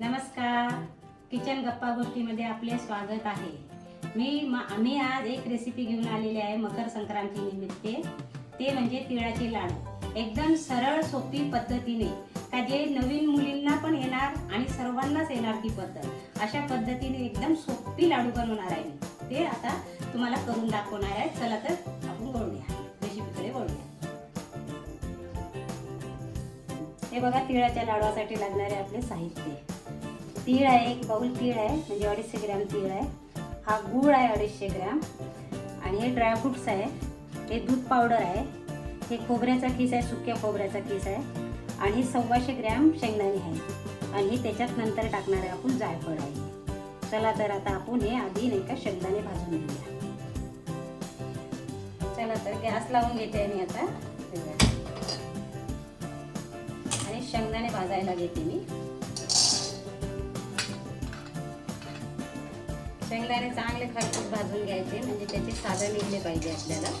नमस्कार, किचन गप्पा गोष्टीमध्ये आपले स्वागत आहे। आम्ही आज एक रेसिपी घेऊन आलेली आहे मकर संक्रांती निमित्त। ते म्हणजे तिळाचे लाडू। एकदम सरळ सोपी पद्धतीने का जे नवीन मुलींना पण येणार आणि सर्वांनाच येणार ती पद्धत। अशा पद्धतीने एकदम सोपी लाडू बनवणार आहे मी। ते आता तुम्हाला करून दाखवणार आहे। चला तर आपण वळूया रेसिपीकडे वळूया। हे बघा, तिळाच्या लाडूसाठी लागणारे आपले साहित्य। तीळ आहे, एक बाउल तीळ आहे म्हणजे 250 ग्रॅम तीळ आहे। हा गूळ आहे 250 ग्रॅम आणि हे ड्रायफ्रुट्स आहे। हे दूध पावडर आहे। हे खोबऱ्याचा किस आहे, सुक्या खोबऱ्याचा किस आहे आणि 125 ग्रॅम शेंगदाणे आहे आणि त्याच्यात नंतर टाकणार आहे आपण जायफळ आहे। चला तर आता आपण हे आधी नाही का शेंगदाणे भाजून घेऊया। चला तर गॅस लावून घेते मी आता आणि शेंगदाणे भाजायला घेते मी। शेंगदाणे चांगले खरपूस भाजून घ्यायचे म्हणजे त्याचे सालं निघले पाहिजे। आपल्याला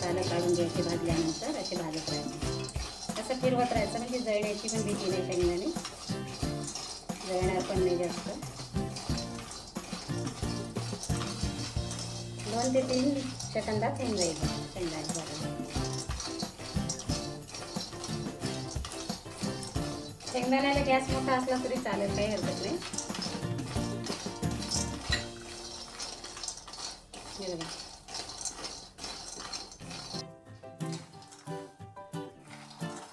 सालं काढून घ्यायचे भाजल्यानंतर असे भाजत राहायचे। असं फिरवत राहायचं म्हणजे जळण्याची पण भीती नाही। शेंगदाणे जळणार पण नाही जास्त। 2 ते 3 सेकंदात होऊन जाईल शेंगदाणे भाजून। शेंगदाण्याला गॅस मोठा असला तरी चालेल, काही हरकत नाही।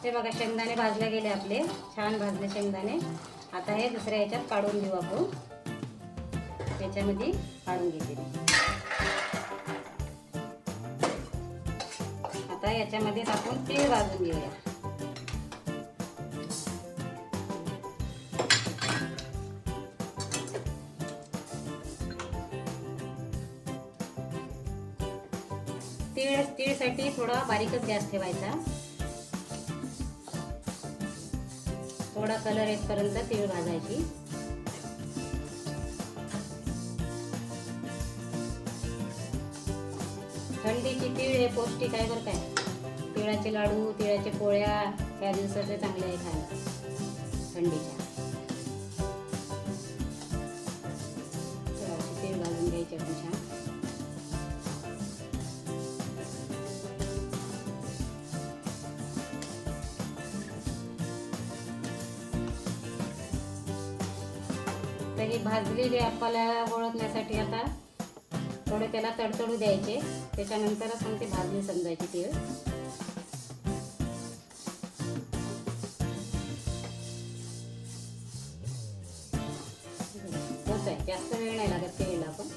हे बघा, शेंगदाणे भाजले गेले आपले, छान भाजले शेंगदाणे। आता हे दुसऱ्या ह्याच्यात काढून घेऊ आपण। त्याच्यामध्ये काढून घेते मी। आता याच्यामध्ये आपण तीळ भाजून घेऊया। तीळसाठी थोडा बारीकच गॅस ठेवायचा। थोडा कलर येईपर्यंत तीळ भाजायची। थंडीची तीळ हे पौष्टिक आहे बरं काय। तिळाचे लाडू, तिळाचे पोळ्या या दिवसाचे चांगले आहे खायला थंडीच्या। तीळ भाजून घ्यायचे आपण छान। ही भाजलेली आपल्याला ओळखण्यासाठी आता थोडे त्याला तडतडू द्यायचे। त्याच्यानंतरच मग ते भाजली समजायची तीळ। होत आहे, जास्त वेळ नाही लागत तीळला पण।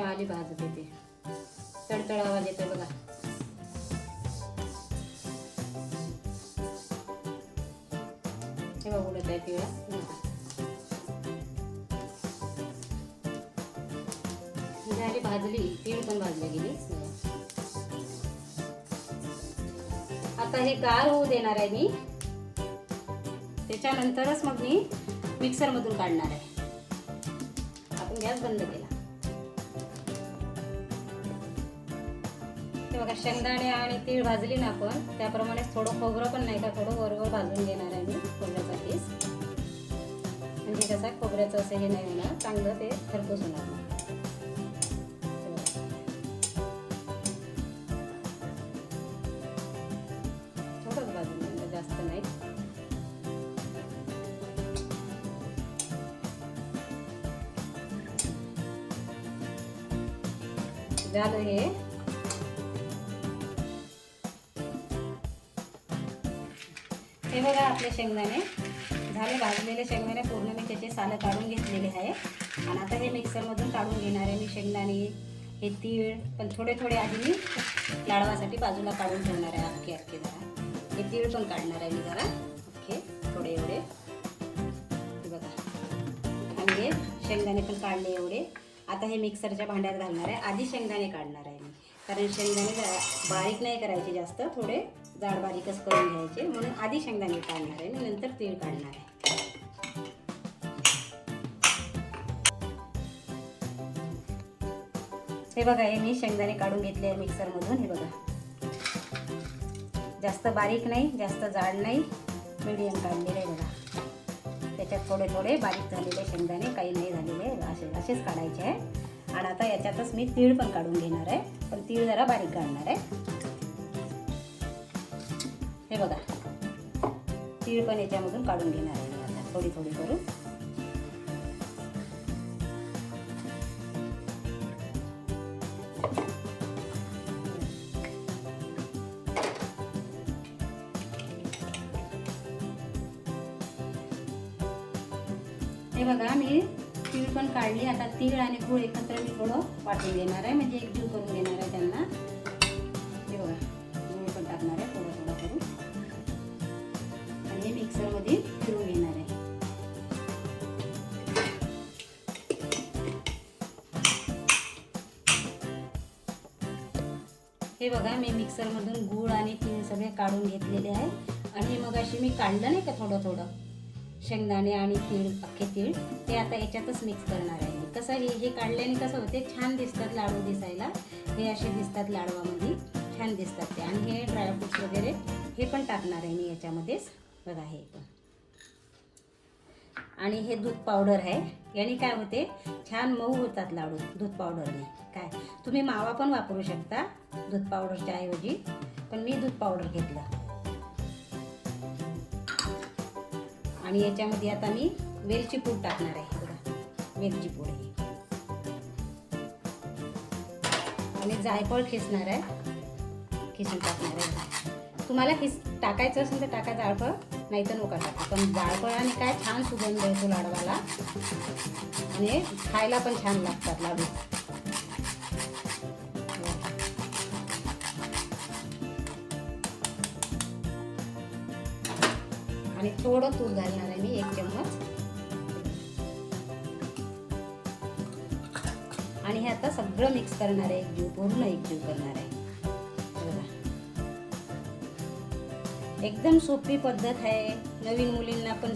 आली भाजत येते, तडतड आवाज येतोय बघा। हे बघ उडत आहे तिळा। झाली भाजली, तीळ पण भाजली गेली। आता हे गार होऊ देणार आहे मी। त्याच्यानंतरच मग मी मिक्सर मधून काढणार आहे। आपण गॅस बंद केला। बघा, शेंगदाणे आणि तीळ भाजली ना आपण, त्याप्रमाणे थोडं खोबरं पण नाही का थोडं वरवर भाजून घेणार आहे मी, खोबऱ्याचा किस। म्हणजे कसं खोबऱ्याचं असं हे नाही होणार, चांगलं ते खरपूस होणार। थोडंच भाजून घेणार, जास्त नाही। झालं हे। हे बघा, आपले शेंगदाणे झाले भाजलेले। शेंगदाणे पूर्ण मी त्याचे सालं काढून घेतलेले आहे आणि आता हे मिक्सरमधून काढून घेणार आहे मी शेंगदाणे। हे तीळ पण थोडे थोडे आधी मी लाडवासाठी बाजूला काढून ठेवणार आहे, अख्खे अख्खे जरा। हे तीळ पण काढणार आहे मी जरा अख्खे थोडे एवढे, हे बघा। आणि हे शेंगदाणे पण काढले एवढे। आता हे मिक्सरच्या भांड्यात घालणार आहे। आधी शेंगदाणे काढणार आहे मी, कारण शेंगदाणे बारीक नाही करायचे जास्त, थोडे जाड बारीकच करून घ्यायचे. म्हणून आधी शेंगदाणे काढणार आहे आणि नंतर तीळ काढणार आहे. हे बघा, हे मी शेंगदाणे काढून घेतले आहे मिक्सरमधून. हे बघा, जास्त बारीक नाही, जास्त जाड नाही, मीडियम काढलेले आहे बघा. त्याच्यात थोडे थोडे बारीक झालेले शेंगदाणे, काही नाही झालेले, असेच काढायचे आहे. आणि आता याच्यातच मी तीळ पण काढून घेणार आहे, पण तीळ जरा बारीक काढणार आहे. हे बघा, तीळ पण याच्यामधून काढून घेणार आहे मी आता थोडी थोडी करून. हे बघा, मी तीळ पण काढली. आता तीळ आणि गूळ एकत्र मी थोडं वाटून घेणार आहे, म्हणजे एकजीव करून घेणार आहे त्यांना. हे बघा, गूळ पण टाकणार आहे थोडं थोडं करून आणि हे मिक्सरमध्ये फिरवून घेणार आहे. हे बघा, मी मिक्सरमधून गूळ आणि तीळ सगळे काढून घेतलेले आहे. आणि मग अशी मी काढलं नाही का थोडं थोडं शेंगदाणे आणि तीळ, अख्खे तीळ, ते आता याच्यातच मिक्स करणार आहे. कसं हे काढल्याने कसं होते, छान दिसतात लाडू दिसायला. हे असे दिसतात लाडवामध्ये, छान दिसतात ते. आणि हे ड्रायफ्रूट्स वगैरे हे पण टाकणार आहे मी याच्यामध्येच बघा. हे पण, आणि हे दूध पावडर आहे. याने काय होते, छान मऊ होतात लाडू दूध पावडरने. काय, तुम्ही मावा पण वापरू शकता दूध पावडरच्या ऐवजी, पण मी दूध पावडर घेतलं. आणि याच्यामध्ये आता मी वेलची पूड टाकणार आहे बघा, वेलची पूड ही. आणि जायफळ खिसणार आहे, खिसून टाकणार आहे. तुम्हाला टाकायचं असेल तर टाका जायफळ, नाही तर नका टाका. पण जायफळाने काय छान सुगंध येतो लाडवाला आणि खायला पण छान लागतात लाडू. आणि थोडं तूप घालणार आहे मी, 1 चम्मच. आणि हे आता सगळं मिक्स करणार आहे, एकजीव, पूर्ण एकजीव करणार आहे. एकदम सोपी पद्धत आहे. नवीन मुलींना पण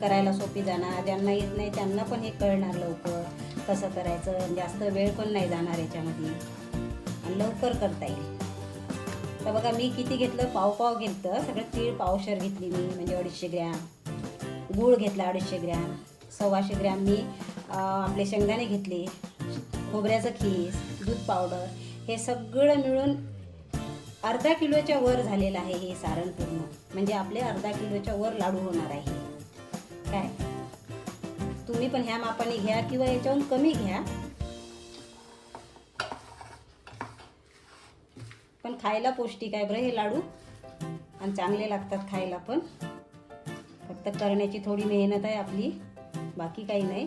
करायला सोपी जाणार, ज्यांना येत नाही त्यांना पण हे कळणार लवकर कसं करायचं. जास्त वेळ पण नाही जाणार याच्यामध्ये आणि लवकर करता येईल. तर बघा, मी किती घेतलं, पाव घेतलं. सगळं तीळ पावशर घेतली मी, म्हणजे 250 ग्रॅम. गूळ घेतला 250 ग्रॅम. 125 ग्रॅम मी आपले शेंगदाणे घेतले. खोबऱ्याचं खीस, दूध पावडर, हे सगळं मिळून अर्धा किलोच्या वर झालेलं आहे हे सारण पूर्ण. म्हणजे आपले अर्धा किलोच्या वर लाडू होणार आहे. काय, तुम्ही पण ह्या मापाने घ्या किंवा याच्याहून कमी घ्या, पण खायला पौष्टिक आहे बरं हे लाडू आणि चांगले लागतात खायला पण. फक्त करण्याची थोडी मेहनत आहे आपली, बाकी काही नाही.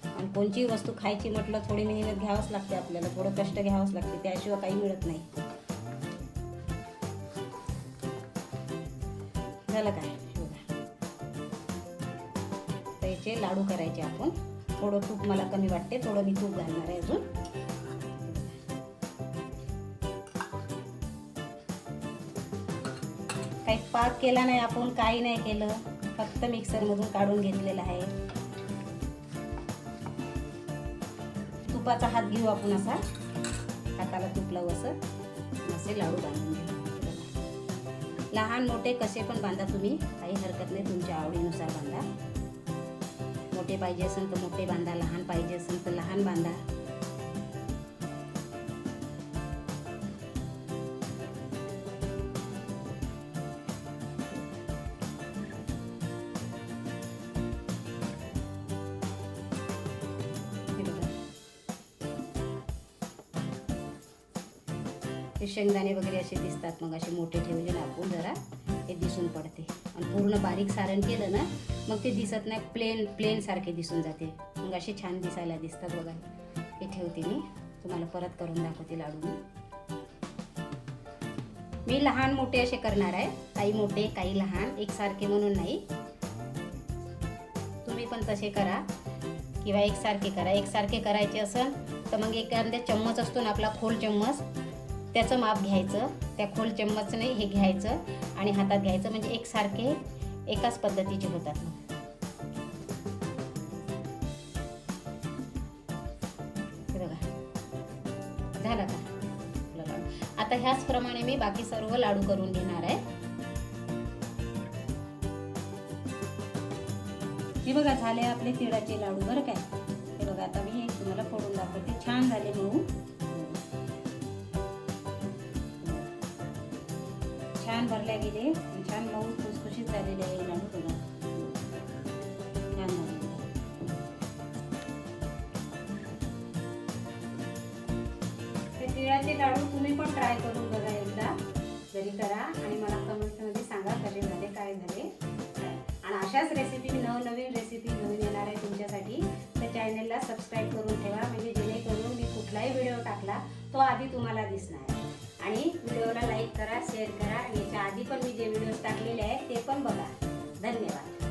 आणि कोणची वस्तू खायची म्हटलं थोडी मेहनत घ्यावंच लागते आपल्याला, थोडं कष्ट घ्यावंच लागते, त्याशिवाय काही मिळत नाही. झालं काय, तर याचे लाडू करायचे आपण. थोडं तूप मला कमी वाटते, थोडं मी तूप घालणार आहे अजून. काही पाक केला नाही आपण, काही नाही केलं, फक्त मिक्सरमधून काढून घेतलेलं आहे. तुपाचा हात घेऊ आपण, असा हाताला तूप लावू, असं असे लाडू बांधून घेऊ. लहान मोठे कसे पण बांधा तुम्ही, काही हरकत नाही, तुमच्या आवडीनुसार बांधा. मोठे पाहिजे असेल तर मोठे बांधा, लहान पाहिजे असेल तर लहान बांधा. शेंगदाणे वगैरे असे दिसतात, मग असे मोठे ठेवले ना आपण जरा, हे दिसून पडते. आणि पूर्ण बारीक सारण केलं ना मग ते दिसत नाही, प्लेन सारखे दिसून जाते. मग असे छान दिसायला दिसतात बघा. हे ठेवते मी, तुम्हाला परत करून दाखवते लाडू. मी लहान मोठे असे करणार आहे, काही मोठे काही लहान, एकसारखे म्हणून नाही. तुम्ही पण तसे करा किंवा एकसारखे करा. एकसारखे करायचे असेल तर मग एखाद्या चम्मच असतो ना आपला, खोल चम्मच, त्याचं माप घ्यायचं, त्या खोल चम्मचने हे घ्यायचं आणि हातात घ्यायचं, म्हणजे एकसारखे एकाच पद्धतीचे होतात. हे बघा झालं का लाडू. आता ह्याचप्रमाणे मी बाकी सर्व लाडू करून घेणार आहे. हे बघा झाले आपले तिळाचे लाडू बरं काय. हे बघा आता मी तुम्हाला फोडून दाखवते. छान झाले मऊ, छान भरल्या गेले, छान मऊ खुसखुशीत झालेले आहे लाडू. बघा छान झालेले. हे तिळाचे लाडू तुम्ही पण ट्राय करून बघा एकदा, घरी करा आणि मला कमेंटमध्ये सांगा कसे झाले, काय झाले. आणि अशाच रेसिपी, नवनवीन रेसिपी घेऊन येणार आहे तुमच्यासाठी. तर चॅनलला सबस्क्राईब करून ठेवा, म्हणजे जेणेकरून मी कुठलाही व्हिडिओ टाकला तो आधी तुम्हाला दिसणार. आणि व्हिडिओला लाईक करा, शेअर करा. आणि याच्या आधी पण मी जे व्हिडिओज टाकलेले आहेत ते पण बघा. धन्यवाद.